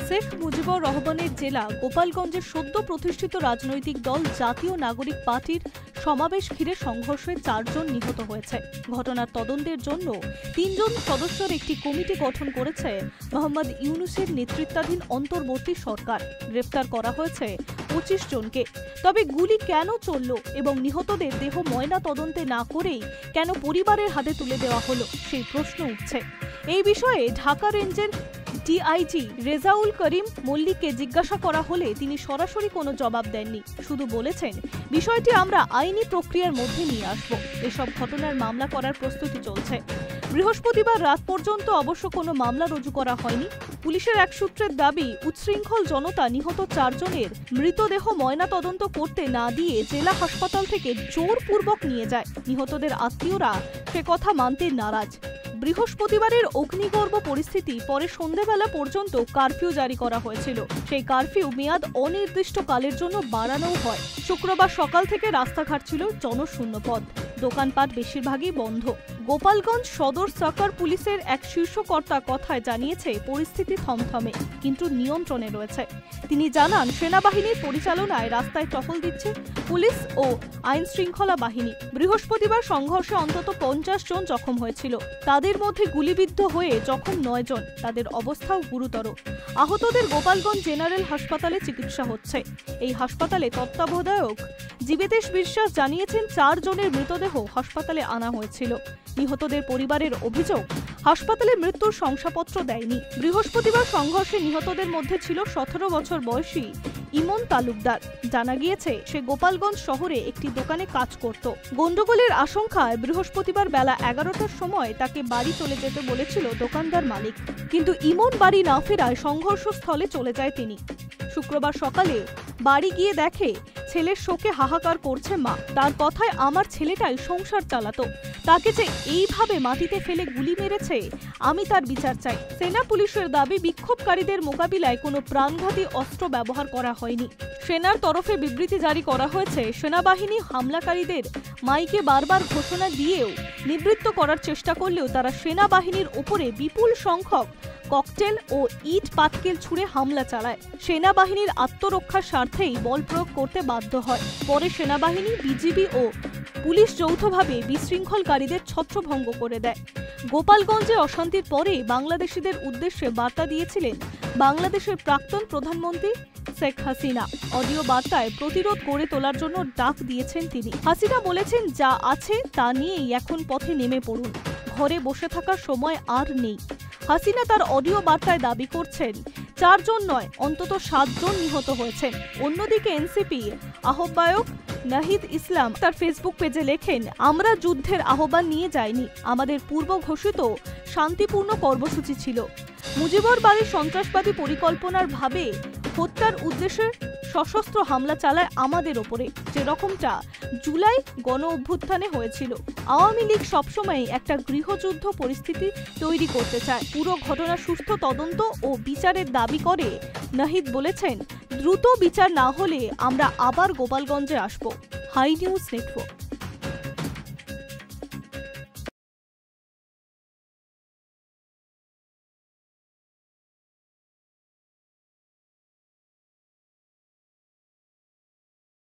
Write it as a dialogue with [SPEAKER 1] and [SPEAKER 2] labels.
[SPEAKER 1] শেখ মুজিবুর রহমানের জেলা গোপালগঞ্জের সদ্য প্রতিষ্ঠিত রাজনৈতিক দল জাতীয় নাগরিক পার্টির সমাবেশ ঘিরে সংঘর্ষে 4 জন নিহত হয়েছে। ঘটনার তদন্তের জন্য 3 জন সদস্যের একটি কমিটি গঠন করেছে মোহাম্মদ ইউনূসের নেতৃত্বাধীন অন্তর্বর্তী সরকার। গ্রেফতার করা হয়েছে 25 জনকে। তবে গুলি কেন চলল এবং নিহতদের দেহ ময়না তদন্তে না করেই কেন পরিবারের হাতে তুলে দেওয়া হলো সেই প্রশ্ন উঠছে। এই বিষয়ে ঢাকা রেঞ্জের ডিআইজি রেজাউল করিম মল্লিককে জিজ্ঞাসা করা হলে তিনি সরাসরি কোনো জবাব দেননি, শুধু বলেছেন বিষয়টি আমরা আইনি প্রক্রিয়ার মধ্যে নিয়ে আসব। এসব ঘটনার মামলা করার প্রস্তুতি চলছে। বৃহস্পতিবার রাত পর্যন্ত অবশ্য কোনো মামলা রুজু করা হয়নি। পুলিশের এক সূত্রের দাবি, উচ্ছৃঙ্খল জনতা নিহত 4 জনের মৃতদেহ ময়না তদন্ত করতে না দিয়ে জেলা হাসপাতাল থেকে জোরপূর্বক নিয়ে যায়। নিহতদের আত্মীয়রা সে কথা মানতে নারাজ। বৃহস্পতিবারের অগ্নিগর্ভ পরিস্থিতি পরে সন্ধ্যাবেলা পর্যন্ত কারফিউ জারি করা হয়েছিল। সেই কারফিউ মেয়াদ অনির্দিষ্টকালের জন্য বাড়ানোও হয়। শুক্রবার সকাল থেকে রাস্তাঘাট ছিল জনশূন্য পথ, দোকানপাট বেশিরভাগই বন্ধ। গোপালগঞ্জ সদর সাকার পুলিশের এক শীর্ষকর্তা কথায় জানিয়েছে পরিস্থিতি থমথমে কিন্তু নিয়ন্ত্রণে রয়েছে। তিনি জানান, সেনাবাহিনীর পরিচালনায় রাস্তায় টহল দিচ্ছে পুলিশ ও আইন শৃঙ্খলা বাহিনী। বৃহস্পতিবার সংঘর্ষে অন্তত 50 জন জখম হয়েছিল। তাদের মধ্যে গুলিবিদ্ধ হয়ে জখম 9 জন। তাদের অবস্থাও গুরুতর। আহতদের গোপালগঞ্জ জেনারেল হাসপাতালে চিকিৎসা হচ্ছে। এই হাসপাতালে তত্ত্বাবধায়ক জীবেতেশ বিশ্বাস জানিয়েছেন, 4 জনের মৃতদেহ হাসপাতালে আনা হয়েছিল। নিহতদের পরিবারের অভিযোগ, হাসপাতালে মৃত্যুর শংসাপত্র দেয়নি। বৃহস্পতিবার সংঘর্ষে নিহতদের মধ্যে ছিল 17 বছর বয়সী ইমন তালুকদার। জানা গিয়েছে সে গোপালগঞ্জ শহরে একটি দোকানে কাজ করত। গন্ডগোলের আশঙ্কায় বৃহস্পতিবার বেলা 11টার সময় তাকে বাড়ি চলে যেতে বলেছিল দোকানদার মালিক, কিন্তু ইমন বাড়ি না ফেরায় সংঘর্ষস্থলে চলে যায় তিনি। শুক্রবার সকালে বাড়ি গিয়ে দেখে ছেলের শোকে হাহাকার করছে মা। তার কথায়, আমার ছেলেটাই সংসার চালাতো, তাকে যে এইভাবে মাটিতে ফেলে গুলি মেরেছে, আমি তার বিচার চাই। সেনা পুলিশের দাবি, বিক্ষোভকারীদের মোকাবিলায় কোনো প্রাণঘাতী অস্ত্র ব্যবহার করা হয়নি। সেনার তরফে বিবৃতি জারি করা হয়েছে, সেনাবাহিনী হামলাকারীদের মাইকে বারবার ঘোষণা দিয়েও নিবৃত্ত করার চেষ্টা করলেও তারা সেনাবাহিনীর উপরে বিপুল সংখ্যক ককটেল ও ইট পাটকেল ছুড়ে হামলা চালায়। সেনাবাহিনীর আত্মরক্ষার স্বার্থেই বল প্রয়োগ করতে বাধ্য হয়। পরে সেনাবাহিনী, বিজিবি ও পুলিশ যৌথভাবে বিশৃঙ্খলকারীদের ছত্রভঙ্গ করে দেয়। গোপালগঞ্জে অশান্তির পরে বাংলাদেশিদের উদ্দেশ্যে বার্তা দিয়েছিলেন বাংলাদেশের প্রাক্তন প্রধানমন্ত্রী শেখ হাসিনা। অডিও বার্তায় প্রতিরোধ গড়ে তোলার জন্য ডাক দিয়েছেন তিনি। হাসিনা বলেছেন, যা আছে তা নিয়েই এখন পথে নেমে পড়ুন, ঘরে বসে থাকার সময় আর নেই। হাসিনা তার অডিও বার্তায় দাবি করছেন, 4 জন নয় অন্তত 7 জন নিহত হয়েছেন। অন্যদিকে এনসিপি আহ্বায়ক নাহিদ ইসলাম তার ফেসবুক পেজে লেখেন, আমরা যুদ্ধের আহ্বান নিয়ে যাইনি, আমাদের পূর্ব ঘোষিত শান্তিপূর্ণ কর্মসূচি ছিল। মুজিবুর বাড়ির সন্ত্রাসবাদী পরিকল্পনার ভাবে হত্যার উদ্দেশ্যে সশস্ত্র হামলা চালায় আমাদের ওপরে, যেরকমটা জুলাই গণ অভ্যুত্থানে হয়েছিল। আওয়ামী লীগ সবসময় একটা গৃহযুদ্ধ পরিস্থিতি তৈরি করতে চায়। পুরো ঘটনা সুষ্ঠু তদন্ত ও বিচারের দাবি করে নাহিদ বলেছেন, দ্রুত বিচার না হলে আমরা আবার গোপালগঞ্জে আসব। Hi news network.